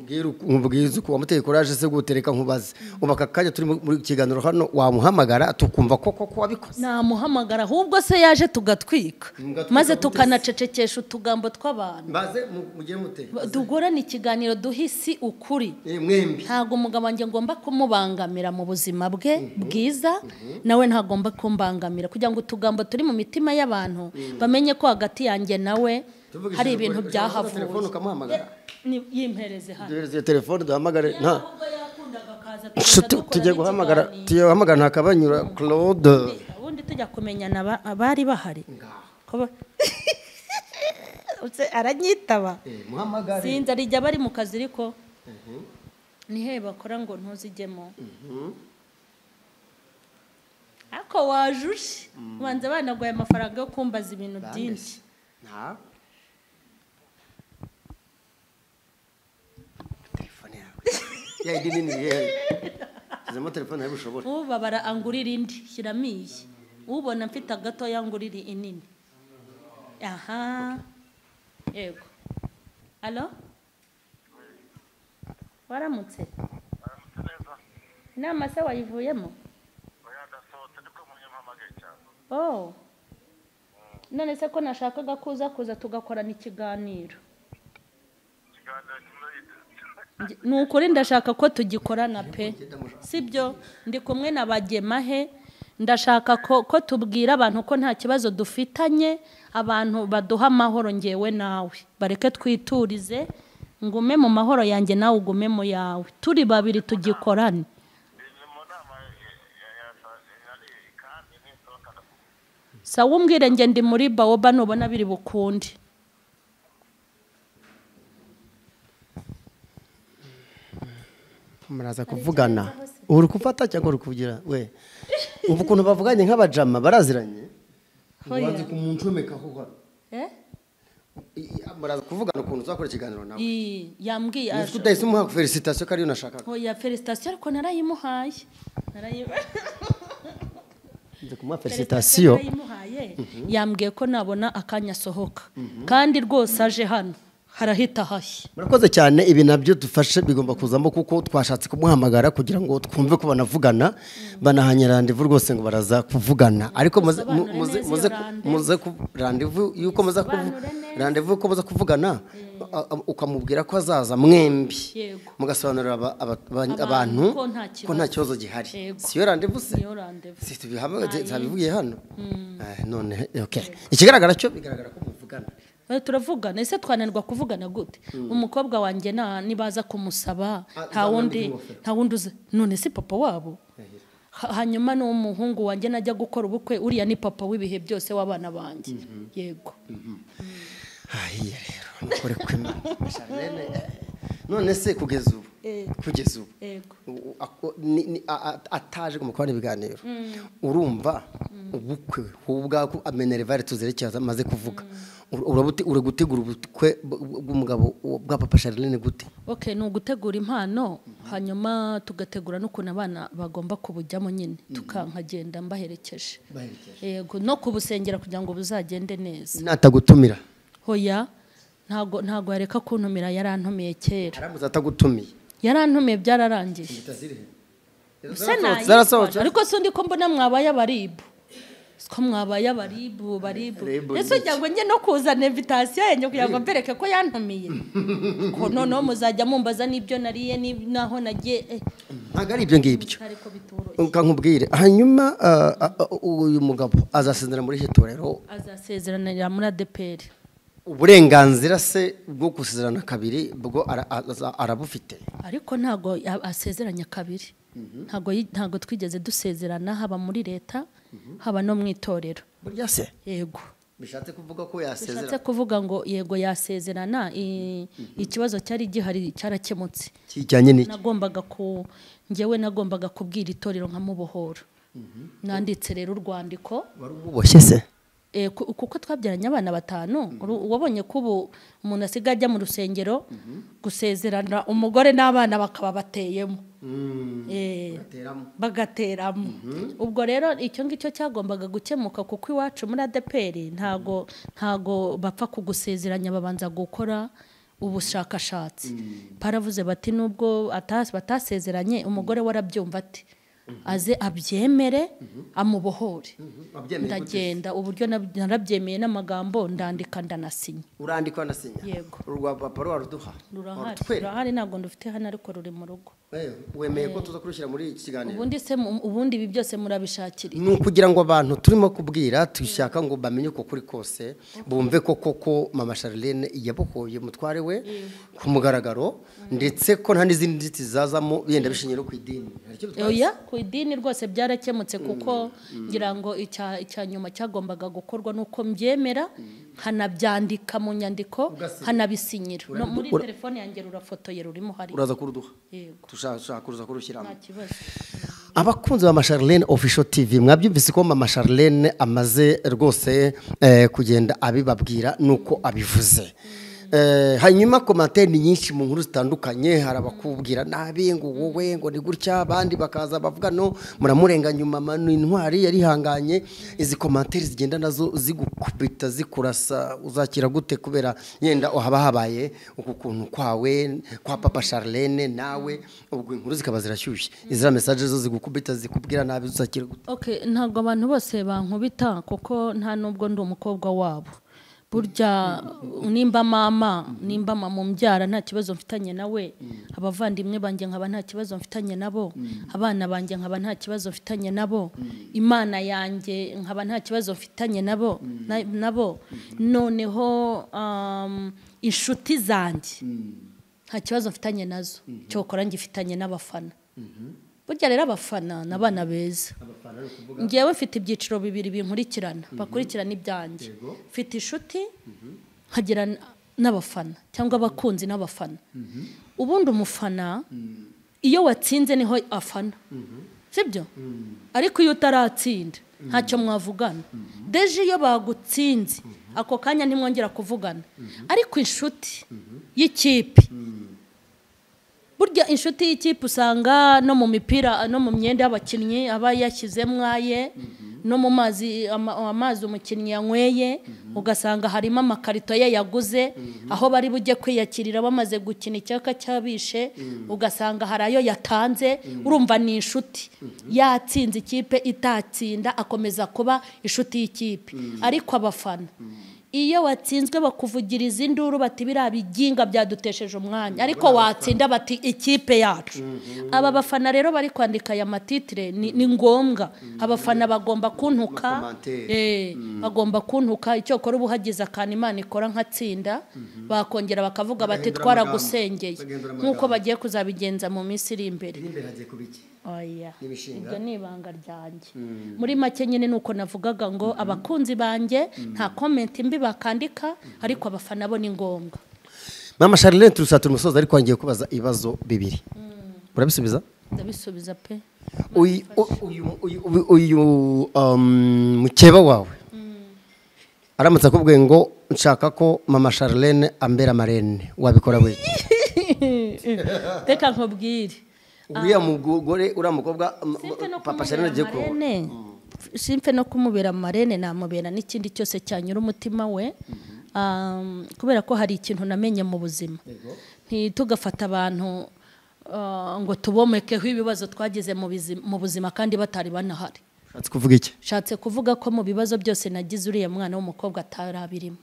Ubwiza uko wamuteye courage se gutereka nkubaze. Ubaka kanya turi muri kiganiro hano wamuhamagara tukumva koko wabikoze. Namuhamagara ahubwo se yaje tugatwika. Maze tukanacecekesha utugambo tw'abantu. Maze mugiye mute. Dugorana ikiganiro duhisi ukuri. Mwembi. Ntago umugabo wanjye ngomba kumubangamira mu buzima bwe bwiza nawe ntagomba kumbangamira kugira ngo utugambo turi mu mitima y'abantu bamenye ko hagati yanjye nawe hari ibintu byahavuye. Telefone ukamuhamagara yimpereze hano duhereze telefone duhamagare nta tujye guhamagara ntakabanyura Claude ubundi tujya kumenyana bari bahari aranyitaba sinzi arijya bari mu kazi ariko nihe bakora ngo ntuzijyemo ako wajushe banze banagoye amafaranga yo kumbaza ibintu byinshi. Ya idini ni yeye. Zama telefone yabushobora. Uba barangurira indi shiramiye. Ubona mfite agato yangurira inini. Aha. Yego. Allo? Waramutse. Nama se wayivuyemo? Oh. None se ko nashakaga kuza tugakorana ikiganiro. Nukuri ndashaka ko tugikorana pe sibyo ndi kumwe n'abagemahe ndashaka ko tubwira abantu ko nta kibazo dufitanye abantu baduha amahoro ngewe nawe bareke twiturize ngume mu mahoro yanjye nawe ugume mu yawe turi babiri tugikorane. Sawa umbwire nge ndi muri baoba nubona biri bukundi. Muraza kuvugana uri kufata cyangwa uri kugira we ubu kuntu bavuganye nk'abajama baraziranye ubanze kumuncomeka ho hano muraza kuvugana ukuntu uzakora ikiganiro nawe yambwiye aje udahise umuha felicitation kari unashaka oya felicitation ariko narayimuhaye nze kumuha felicitation yambwiye ko nabona akanya sohoka kandi rwose aje hano harahita hashye. Murakoze cyane ibi nabyo dufashe bigomba kuzamo kuko twashatse kumuhamagara kugira ngo twumve ko banavugana banahanyira rendezvous rwose ngo baraza kuvugana ariko muze ku rendezvous yuko muza kuvugana ukamubwira ko azaza mwembi mugasobanurira abantu ko nta kibazo gihari siyo rendezvous se tubihamagaye zabivugiye hano none okay ikigaragara cyo bigaragara ko muvugana turavugana ese twananirwa kuvugana gute umukobwa wanjye nibaza kumusaba nta wundi uze none si papa wabo hanyuma n'umuhungu wanjye najya gukora ubukwe uriya ni papa w'ibihe byose w'abana banjye yego ahiye rero nukore kwima Charlene none se kugeza ubu ataje kumukora ibiganiro urumva ubukwe hubwa amenerevare tuzerekeza amaze kuvuga uri gutegura ubukwe bw'umugabo bwa Papa Charlene gute? Okay, ni ugutegura impano hanyuma tugategura n'ukuntu abana bagomba kubujyamo nyine tukankagenda mbaherekeje yego no kubusengera kugira ngo buzagende neza. Natagutumira hoya ntago yareka kuntumira yarantumiye kera. Aramuza atagutumiye yarantumiye byararangiye ariko sundi ko mbona mwabaye abaribu ko mwabaye abaribu ese ujya ngo nge no kuzana invitation yenye kugira ngo mbereke ko yantumiye ko none muzajya mumbaza nibyo nariye naho nagiye ntago ari ibyo ngibyo ukankubwire hanyuma uyu mugabo azasezerana muri hitorero azasezerana muri ADPR uburenganzira se bwo gusezerana kabiri bwo arabufite ariko ntago asezeranya kabiri ntago twigeze dusezerana haba muri leta haba no mu itorero burya se yego bishatse kuvuga ko yasezerana, bishatse kuvuga ngo yego yasezerana, ikibazo cyari gihari cyarakemutse. kijyanye n'iki? Njyewe nagombaga kubwira itorero nkamubohora. Nanditse rero urwandiko. Wari umuboshye se? Kuko twabyaranye abana 5, wabonye ko ubu umuntu asigaye ajya mu rusengero gusezerana umugore n'abana bakaba bateyemo, bagateramo. Ubwo rero icyo ngicyo cyagombaga gukemuka, kuko iwacu muri ADPR ntago bapfa kugusezeranya, babanza gukora ubushakashatsi. Paravuze bati nubwo batasezeranye, umugore warabyumva ati aze abyemere amubohore. Ndagenda uburyo narabyemeye n'amagambo, ndandika ndanasinya. Urandika nasinya? Yego. Urwapapuro waruduha? Rurahari, ntabwo ndufite hano ariko ruri mu rugo. Wemeye ko tuza kurushyira muri iki kiganiro? Ubundi ibi byose murabishakira. Ni ukugira ngo abantu turimo kubwira dushaka ngo bamenye uko kuri kose, bumve ko koko mama Charlene yabohoye mutware we ku mugaragaro, ndetse ko nta n'izindi nzitizi zazamo yenda bishingiye no ku idini. Oya, ku idini rwose byarakemutse, kuko ngira ngo icya nyuma cyagombaga gukorwa nuko mbyemera, hanabyandika mu nyandiko, hanabisinyira. No muri telefone yanjye rurafotoye, rurimo hari. Uraza kuruduha? Yego. Tushaka kuruza kurushyiramo. Nta kibazo. Abakunzi ba Charlene Official TV, mwabyumvise ko mama Charlene amaze rwose kugenda abibabwira nuko abivuze. Hanyuma commentaire ni nyinshi mu nkuru zitandukanye, harabakubwira nabi ngo wowe ngo ni gutya, abandi bakaza bavuga no muramurenganya mama n'intwari yarihanganye. Izi commentaire zigenda nazo zigukubita zikurasa, uzakira gute kubera yenda haba habaye uku kuntu kwawe kwa papa Charlene nawe, ubwo inkuru zikaba zirashyushye, izira message zo zigukubita zikubwira nabi, uzakira gute? Okay, ntago abantu bose bankubita, kuko nta nubwo ndi umukobwa wabo. Burya nimba mama umbyara nta kibazo mfitanye nawe, abavandimwe banjye nkaba nta kibazo mfitanye nabo, abana banjye nkaba nta kibazo mfitanye nabo, Imana yanjye nkaba nta kibazo mfitanye nabo, noneho inshuti zanjye nta kibazo mfitanye nazo, cyokora ngifitanye n'abafana. Burya rero abafana n'abana beza. Ngewe mfite ibyiciro bibiri binkurikirana, bakurikirana ibyanjye. Mfite inshuti, nkagira n'abafana cyangwa abakunzi n'abafana. Ubundi umufana iyo watsinze niho afana, sibyo? Ariko iyo utaratsinda ntacyo mwavugana. Deje iyo bagutsinze ako kanya ntimwongera kuvugana. Ariko inshuti y'ikipe, burya inshuti y'ikipe usanga no mu mipira no mu myenda y'abakinnyi aba yashyizemo aye, no mu amazi umukinnyi yanyweye, ugasanga harimo amakarito ye yaguze, aho bari bujye kwiyakirira bamaze gukina icyaka cyabishe, ugasanga hari ayo yatanze. Urumva ni inshuti. Yatsinze ikipe, itatsinda akomeza kuba inshuti y'ikipe. Ariko abafana iyo watsinzwe bakuvugiriza induru bati biriya biginga byadutesheje umwanya, ariko watsinda bati ikipe yacu. Aba bafana rero bari kwandika aya matitire ni ngombwa. Abafana bagomba kuntuka, bagomba kuntuka. Icyo kora ubu hagize akantu Imana ikora nkatsinda, bakongera bakavuga bati twaragusengeye, nk'uko bagiye kuzabigenza mu minsi iri imbere. Oya, ibyo ni ibanga ryanjye. Muri make nyine nuko navugaga ngo abakunzi banjye nta comment mbi bakandika, ariko abafana bo ni ngombwa. Mama Charlene turusatira umusoza, ariko ngiye kubaza ibibazo bibiri. Urabisubiza? Ndabisubiza pe. Uyu mukeba wawe aramutse akubwiye ngo nshaka ko mama Charlene ambera marene, wabikora we? Reka nkubwire. Uriya mugore uramukobwa papa Charlene agiye ko simfe no kumubera marene, namubera n'ikindi cyose cyanyura umutima we. Kubera ko hari ikintu namenye mu buzima, ntitugafata abantu ngo tubomekeho ibibazo twagize mu buzima kandi batari banahari. Shatse kuvuga iki? Shatse kuvuga ko mu bibazo byose nagize uriya mwana w'umukobwa atarabirimo.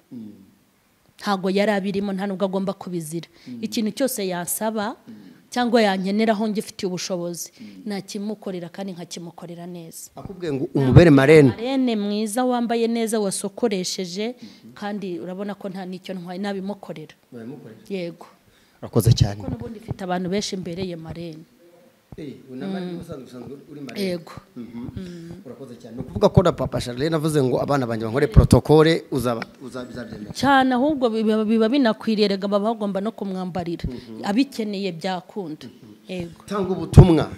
Ntago yarabirimo, nta nubwo agomba kubizira. Ikintu cyose yasaba cyangwa yankeneraho ngifitiye ubushobozi nakimukorera kandi nkakimukorera neza. Akubwiye ngo umubere marene, marene mwiza wambaye neza wasokoresheje, kandi urabona ko nta nicyo ntwaye nabimukorera. Yego. Urakoze cyane. Ko nubundi ifite abantu benshi imbere ye marene. yego urakoze cyane ukuvuga ko na papa Charlene avuze ngo abana banjye bankore protocole uzabyemera cyane ahubwo biba binakwiriye rega baba bagomba no kumwambarira abikeneye byakunda yego tanga ubutumwa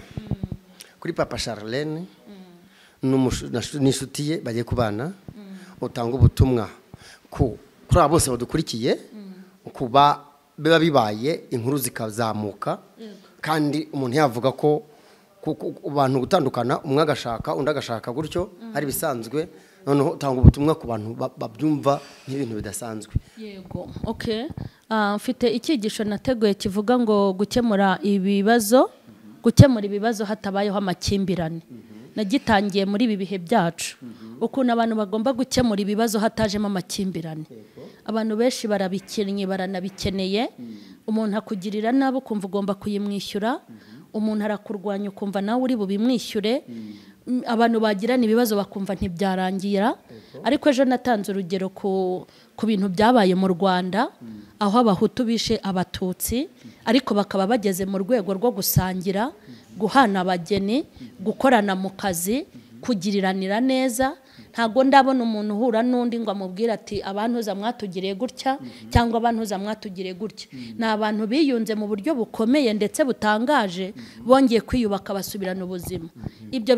kuri papa Charlene n'inshuti ye bagiye kubana utanga ubutumwa kuri abo bose badukurikiye kuba biba bibaye inkuru zikazamuka kandi umuntu yavuga ko abantu gutandukana umwe agashaka undi agashaka gutyo ari bisanzwe noneho utanga ubutumwa ku bantu babyumva nk'ibintu bidasanzwe yego okay mfite icyigisho nateguye kivuga ngo gukemura ibibazo hatabayeho amakimbirane nagitangiye muri ibi bihe byacu ukuntu abantu bagomba gukemura ibibazo hatajemo amakimbirane abantu benshi barabikennye baranabikeneye umuntu akugirira nabi ukumva ugomba kuyimwishyura umuntu arakurwanya ukumva nawe uri bubimwishyure abantu bagirana ibibazo bakumva ntibyarangira ariko ejo natanze urugero ku bintu byabaye mu Rwanda aho abahutu bishe abatutsi ariko bakaba bageze mu rwego rwo gusangira guhana abageni gukorana mu kazi kugiriranira neza ntago ndabona umuntu uhura n'undi ngo amubwire ati abantuza mwatugiriye gutya cyangwa abantuza mwatugiriye gutya ni abantu biyunze mu buryo bukomeye ndetse butangaje bongeye kwiyubaka basubirana ubuzima ibyo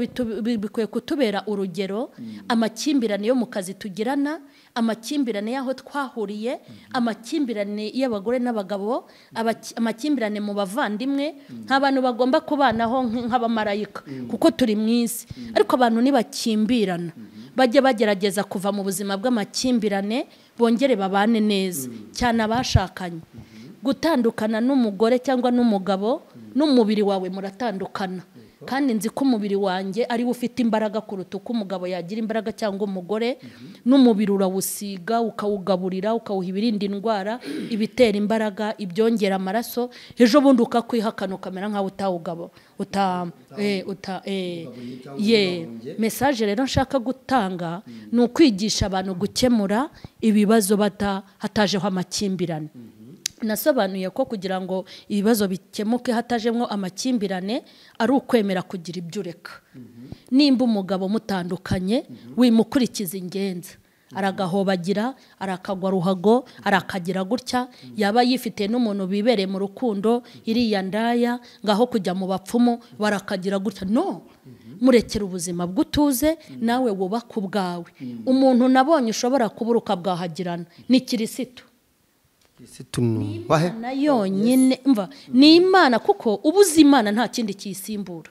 bikwiye kutubera urugero amakimbirane yo mu kazi tugirana amakimbirane y'aho twahuriye amakimbirane y'abagore n'abagabo amakimbirane mu bavandimwe nk'abantu bagomba kubanaho nk'abamarayika kuko turi mu isi ariko abantu nibakimbirana bajye bagerageza kuva mu buzima bw'amakimbirane bongere babane neza cyane abashakanye gutandukana n'umugore cyangwa n'umugabo n'umubiri wawe muratandukana kandi nzi ko umubiri wanjye ari ufite imbaraga kuruta uko umugabo yagira imbaraga cyangwa umugore n'umubiri urawusiga ukawugaburira ukawuha ibirinda indwara ibitera imbaraga ibyongera amaraso ejo bundi ukakwihakana ukamera nkaho utawugabo message rero nshaka gutanga ni ukwigisha abantu gukemura ibibazo hatajeho amakimbirane nasobanuye ko kugira ngo ibibazo bikemuke hatajemo amakimbirane ari ukwemera kugira ibyo ureka nimba umugabo mutandukanye wimukurikiza ingenza aragahobagira arakagwa ruhago arakagira gutya yaba yifite n'umuntu bibereye mu rukundo iriya ndaya ngaho kujya mu bapfumu barakagira gutya no murekera ubuzima bw'utuze nawe wubaka ubwawe umuntu nabonye ushobora kuburuka bwahagirana ni Kirisitu Imana yonyine mva ni Imana kuko ubuze Imana nta kindi kiyisimbura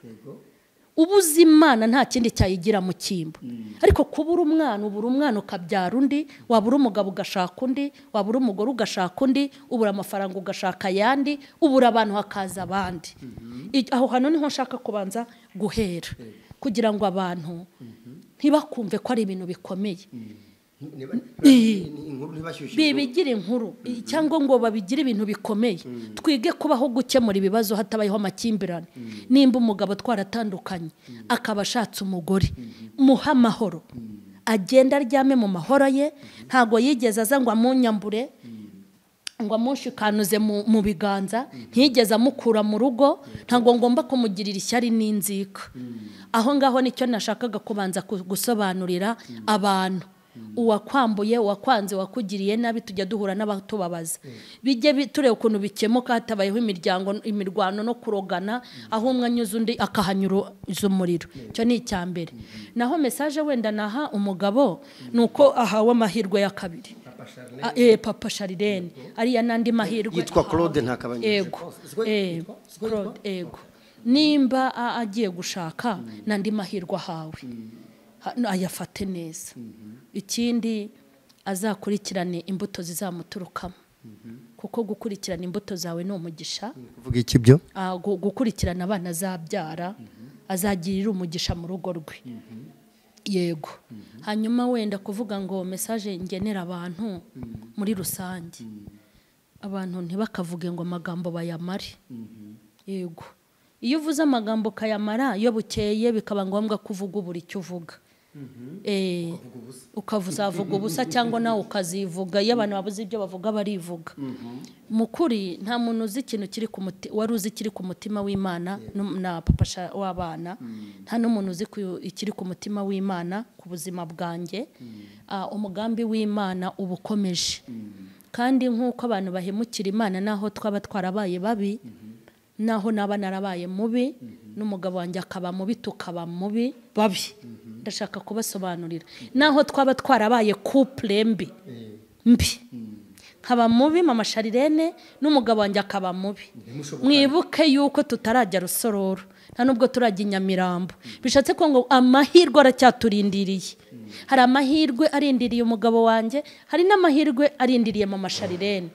ubuze Imana nta kindi cyayigira mu kimbo ariko kubura umwana ukabyara undi wabura umugabo ugashaka undi wabura umugore ugashaka undi ubura amafaranga ugashaka yandi ubura abantu hakaza abandi aho hano niho nshaka kubanza guhera kugira ngo abantu ntibakumve ko ari ibintu bikomeye bibigira inkuru cyangwa ngo babigire ibintu bikomeye twige kubaho gukemura ibibazo hatabayeho amakimbirane nimba umugabo twaratandukanye akaba ashatse umugore muha amahoro agenda aryame mu mahoro ye ntago yigeze aza ngo amunyambure ngo amushikanuze mu biganza ntiyigeze amukura mu rugo ntago ngomba kumugirira ishyari n'inzika aho ngaho nicyo nashakaga kubanza gusobanurira abantu uwakwambuye uwakwanze wakugiriye nabi tujya duhura n'abatubabaza bijye tureba ukuntu bikemuka hatabayeho imirwano no kurogana aho umwe anyuze undi akahanyuza umuriro cyo ni icyambere naho message wenda naha umugabo nuko ahawe amahirwe ya kabiri papa Charlene ariya nandi mahirwe yitwa Claude ntakabanye ego nimba agiye gushaka nandi mahirwe ahawe ayafate neza ikindi azakurikirane imbuto zizamuturukamo kuko gukurikirana imbuto zawe ni umugisha kuvuga iki byo gukurikirana abana azabyara azagirira umugisha mu rugo rwe yego hanyuma wenda kuvuga ngo message ngenera abantu muri rusange abantu ntibakavuge ngo amagambo bayamare yego iyo uvuze amagambo kayamara iyo bukeye bikaba ngombwa kuvuga buri cyo uvuga ukavuzavuga ubusa cyangwa nawe ukazivuga iyo abantu babuze ibyo bavuga barivuga mu kuri nta muntu uzi ikintu kiri ku mutima wari uzi kiri ku mutima w'Imana na papa w'abana nta n'umuntu uzi ikiri ku mutima w'Imana ku buzima bwanjye umugambi w'Imana ubukomeje kandi nk'uko abantu bahemukira Imana naho twaba twarabaye babi naho naba narabaye mubi n'umugabo wanjye akaba mubi tukaba mubi babi ndashaka kubasobanurira naho twaba twarabaye couple mbi nkaba mubi mama Charlene n'umugabo wanjye akaba mubi mwibuke yuko tutarajya rusororo nta nubwo turajya Nyamirambo bishatse ko ngo amahirwe aracyaturindiriye hari amahirwe arindiriye umugabo wanjye hari n'amahirwe arindiriye mama Charlene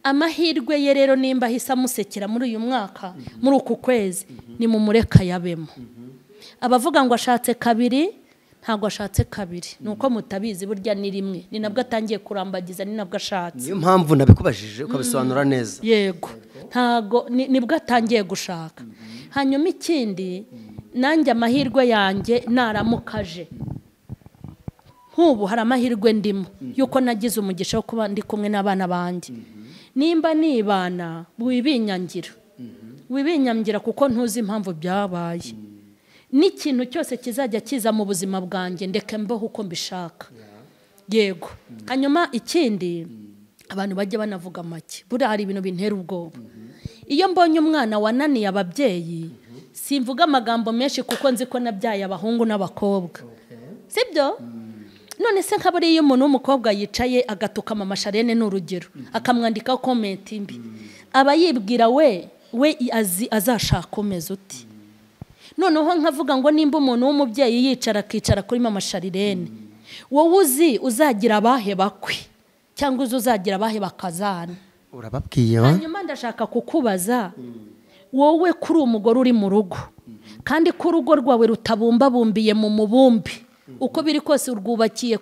amahirwe ye rero nimba hisa musekera muri uyu mwaka muri uku kwezi ni mu mureka yabemo abavuga ngo ashatse kabiri ntago ashatse kabiri nuko mutabizi burya ni rimwe ni nabwo atangiye kurambagiza ni nabwo ashatse niyo mpamvu nabikubajije ukabisobanura neza yego ntago nibwo atangiye gushaka hanyuma ikindi nanjye amahirwe yanjye naramukaje nk'ubu hari amahirwe ndimo yuko nagize umugisha wo kuba ndi kumwe n'abana banjye nimba nibana wibinyangira kuko ntuzi impamvu byabaye n'ikintu cyose kizajya kiza mu buzima bwanjye ndeke mbeho uko mbishaka yego hanyuma ikindi abantu bajya banavuga make buriya hari ibintu bintera ubwoba iyo mbonye umwana wananiye ababyeyi simvuga amagambo menshi kuko nzi ko nabyaye abahungu n'abakobwa sibyo none se nk'abari iyo umuntu w'umukobwa yicaye agatuka mama Charlene n'urugero akamwandikaho comment mbi aba yibwira we azashaka umeze uti noneho nkavuga ngo nimba umuntu w'umubyeyi yicara akicara kuri mama Charlene wowe uzi uzagira abahe bakwe cyangwa uzagira abahe bakazana urababwiye hanyuma ndashaka kukubaza wowe kuri umugore uri mu rugo kandi ko urugo rwawe rutabumbabumbiye mu mubumbi uko biri kose urwubakiye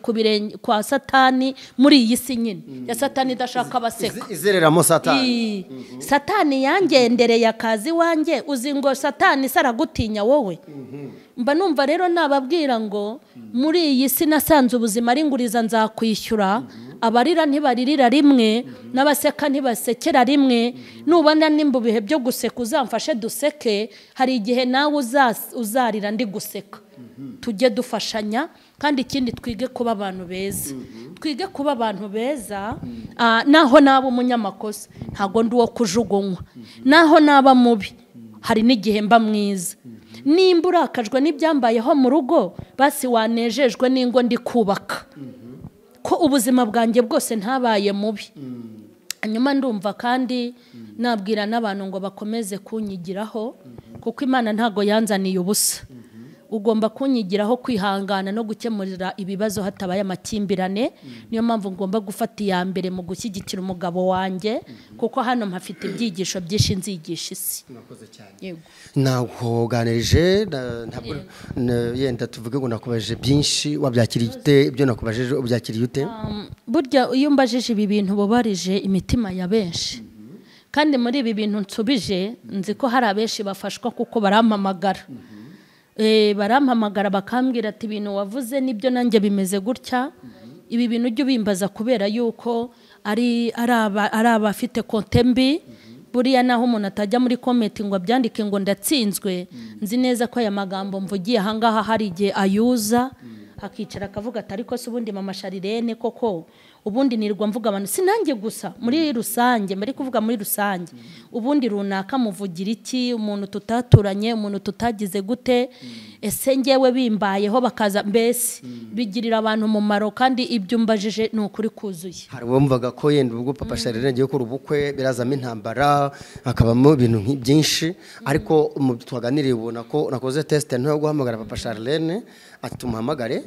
kwa Satani muri iyi si nyine ya Satani idashaka abaseka izereramo Satani Satani yangendereye akazi wanjye uzi ngo Satani saragutinya wowe mba numva rero nababwira ngo muri iyi si nasanze ubuzima ari nguriza nzakwishyura abarira ntibaririra rimwe n'abaseka ntibasekera rimwe nubona nimba bihe byo guseka uzamfashe duseke hari igihe nawe uzarira ndi guseka tujye dufashanya kandi ikindi twige kuba abantu beza twige kuba abantu beza naho naba umunyamakosa ntago ndi uwo kujugunywa naho naba mubi hari n'igihe mba mwiza nimba urakajwe n'ibyambayeho mu rugo basi wanejejwe n'ingo ndi kubaka ko ubuzima bwanjye bwose ntabaye mubi hanyuma ndumva kandi nabwira n'abantu ngo bakomeze kunyigiraho kuko Imana ntago yanzaniye ubusa ugomba kunyigiraho kwihangana no gukemurira ibibazo hatabaye amakimbirane niyo mpamvu ngomba gufata iya mbere mu gushyigikira umugabo wanjye kuko hano mpafite ibyigisho byinshi nzigisha isi yego nakuganirije ntabwo yenda tuvuge ngo nakubaje byinshi wabyakiriye ute ibyo nakubajije ubyakiriye ute burya iyo mbajije ibi bintu bubarije imitima ya benshi kandi muri ibi bintu nsubije nzi ko hari abenshi bafashwa kuko barampamagara barampamagara bakambwira ati ibintu wavuze nibyo nanjye bimeze gutya ibi bintu ujye ubimbaza kubera yuko ari abafite konte mbi buriya naho umuntu atajya muri komenti ngo abyandike ngo ndatsinzwe nzi neza ko aya magambo mvugiye ahangaha hari igihe ayuza akicara akavuga ati ariko se ubundi mama Charlene koko ubundi nirwa mvuga abantu sinange gusa muri rusange mbere kuvuga muri rusange ubundi runaka muvugira iki umuntu tutaturanye umuntu tutagize gute ese ngewe bimbayeho bakaza mbese bigirira abantu umumaro kandi ibyo mbajije ni ukuri kuzuye hari bumvaga ko yenda ubwo papa Charlene agiye gukora ubukwe birazamo intambara akabamo ibintu byinshi ariko twaganiriye ubona ko nakoze test nto yo guhamagara papa Charlene ati tumuhamagare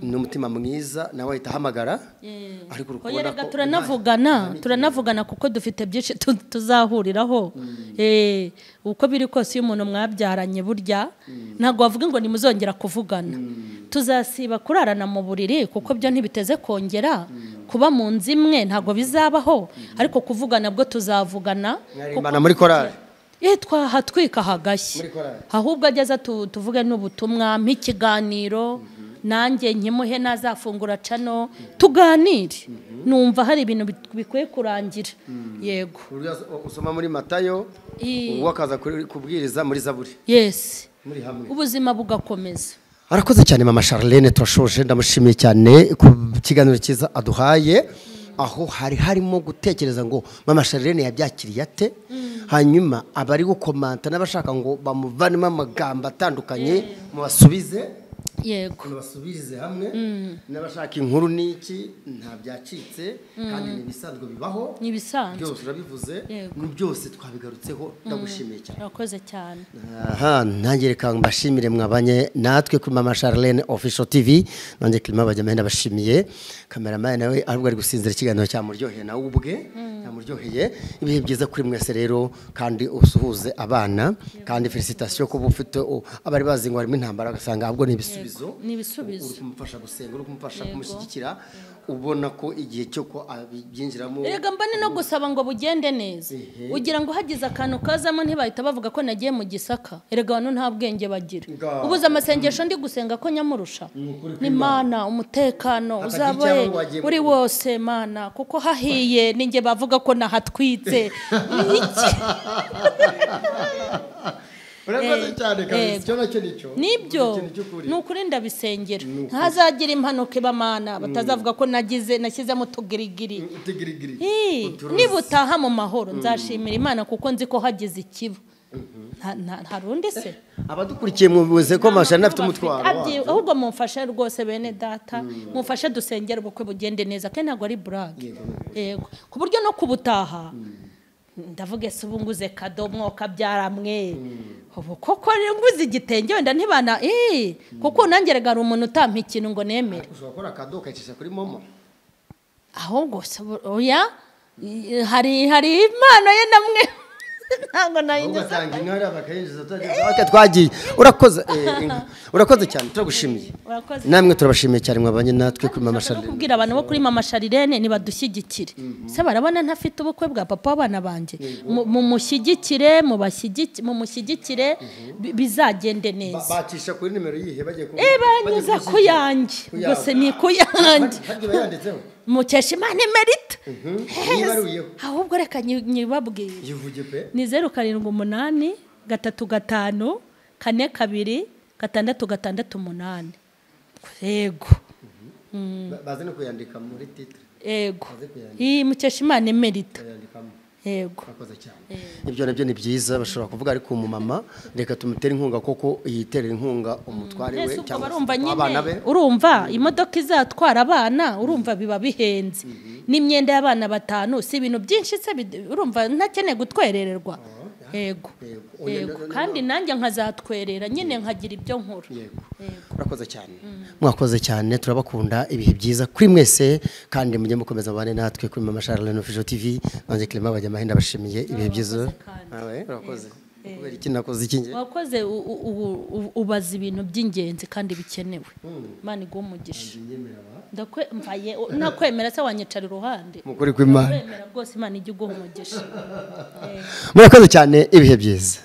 ni umutima mwiza nawe ahita ahamagara ariko urukubona ko turanavugana kuko dufite byinshi tuzahuriraho uko biri kose iyo umuntu mwabyaranye burya ntabwo wavuga ngo nimuzongera kuvugana tuzasiba kurarana mu buriri kuko byo ntibiteze kongera kuba mu nzu imwe ntabwo bizabaho ariko kuvugana bwo tuzavugana Imana muri korali twahatwika hagashya ahubwo ageza tuvuge n'ubutumwa nk'ikiganiro nanjye nkemuhe nazafungura cano tuganire numva hari ibintu bikwiye kurangira yego usoma muri Matayo wakaza kubwiriza muri Zaburi yes muri hamwe ubuzima bugakomeza. Arakoze cyane mama Charlene turashoje ndamushimiye cyane ku kiganiro cyiza aduhaye aho harimo gutekereza ngo mama Charlene yabyakiriye ate hanyuma abari gukomanta n'abashaka ngo bamuvanemo amagambo atandukanye mu basubize yego basubirize hamwe n'abashaka inkuru niki nta byacitse kandi nibisanzwe bibaho nibisanzwe byose urabivuze ni byose twabigarutseho ndagushimiye cyane. Urakoze cyane. Nanjye reka mbashimire mwabanye natwe kuri mama Charlene official TV nanjye Clement bajyamaye ndabashimiye cameraman nawe ahubwo ari gusinzira ikiganiro cyamuryoheye nawe ubwe yamuryoheye ibihe byiza kuri mwese rero kandi usuhuze abana kandi felicitation ko bufite abari bazi ngo harimo intambara agasanga ahubwo ni ibisubizo uri kumufasha gusenga uri kumufasha kumushyigikira ubona ko igihe cyo ko abyinjiramo rega mbane no gusaba ngo bugende neza ugira ngo hagize akantu kazamo ntibahita bavuga ko nagiye mu Gisaka erega abantu nta bwenge bagira ubuza amasengesho ndi gusenga ko nyamurusha ni Imana umutekano uzabaye uri wose Mana kuko hahiye ninge bavuga ko nahatwitse urakoze cyane kandi cyo nacyo nico nibyo nukuri ndabisengera ntazagira impanuke b'Imana batazavuga ko nashyizemo tugirigiri nibutaha mu mahoro nzashimira Imana kuko nzi ko hagize ikiba nta rundi se abadukurikiye mubuze ko mashana afite umutwaro ahubwo mumfashe rwose bene data mumfashe dusengera ubukwe bugende neza kandi ntabwo ari brag yego ku buryo no kubutaha ndavuge se ubunguze kado mwoka byaramwe ubu koko nguze igitenge wenda ntibana kuko nangerega ari umuntu utampa ikintu ngo nemere ushobora gukora kado ukacisha kuri momo ahubwo oya hari impano ye namwe ntango nayinjye ugatanga inkara bakayinjiza twagiye urakoze cyane turagushimiye namwe turabashimiye cyane mwabanye natwe kuri mama Charlene kubwira abantu bo kuri mama Charlene nibadushyigikire se barabona ntafite ubukwe bwa papa w'abana banje mumushyigikire mumushyigikire bizagende neza bacisha kuri numero yihe bagiye banyuza ku yanjye gose ni ku yanjye mukesha Imana imerita ahubwo reka nyibabwire yivuge pe ni 078 355 42 668 yego baze no kuyandika muri titre yego mukesha Imana imerita yego akoze cyane ibyo nabyo ni byiza bashobora kuvuga ariko umumama reka tumutere inkunga koko yiterera inkunga umutware we cyangwa abana be urumva imodoka izatwara abana urumva biba bihenze n'imyenda y'abana 5 si ibintu byinshi se urumva ntakeneye gutwerererwa yego kandi nanjye nkazatwerera nyine nkagira ibyo nkuru urakoze cyane mwakoze cyane turabakunda ibihe byiza kuri mwese kandi mujye mukomeza bane natwe kuri mama Charlene official TV nanjye Clement bajyamahe ndabashimiye ibihe byiza urakoze kubera iki nakoze iki nge wakoze ubaza ibintu by'ingenzi kandi bikenewe Imana iguhe umugisha ndakwemvaye nakwemera se wanyicara iruhande mukuri kw'Imana rwose Imana ijye iguha umugisha murakoze cyane ibihe byiza.